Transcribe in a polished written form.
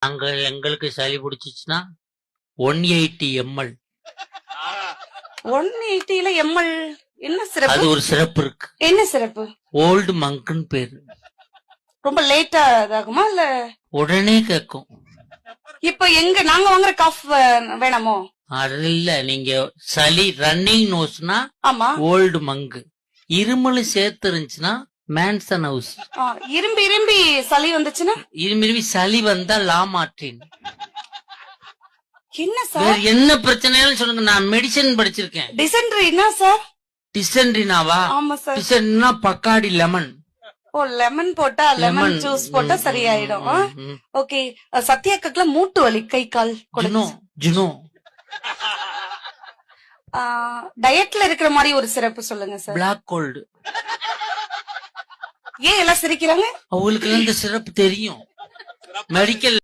அங்க எங்களுக்கு சளி பிடிச்சிச்சுன்னா 180 ml 180ல எம்எல் என்ன சிறப்பு? அது ஒரு சிறப்பு இருக்கு. என்ன சிறப்பு? ஓல்டு மங்க்னு பேரு. ரொம்ப லேட்டா இதாகுமா இல்ல உடனே கேட்கும். இப்ப எங்க நாங்க வாங்குற காஃப் வேணாமோ? அது இல்ல, நீங்க சளி ரன்னிங் நோஸ்னா ஆமா. ஓல்டு மங்கு, இருமலும் சேர்த்து இருந்துச்சுன்னா மேன்சன் ஹவுஸ். இரும்பி இரும்பி சளி வந்துச்சுன்னா இரும்பி சளி வந்தா லாமார்டின். என்ன வேற சார்? என்ன பிரச்சனைன்னு சொல்லுங்க, நான் மெடிசன் படிச்சிருக்கேன். டிசென்ட்ரினா சார்? டிசென்ட்ரினாவா? ஆமா சார். டிசென்ட்ரினா பக்காடி லெமன். ஓ, லெமன் போட்டா லெமன் ஜூஸ் போட்டா சரியாயிடும். ஓகே. சத்யாக்கல மூட்டு வலி, கை கால் ஜுனோ. டயட்ல இருக்கிற மாதிரி ஒரு சிறப்பு சொல்லுங்க சார். Black gold. ஏன் எல்லாம் சிரிக்கிறாங்க? அவங்களுக்கு இந்த சிறப்பு தெரியும். மெடிக்கல்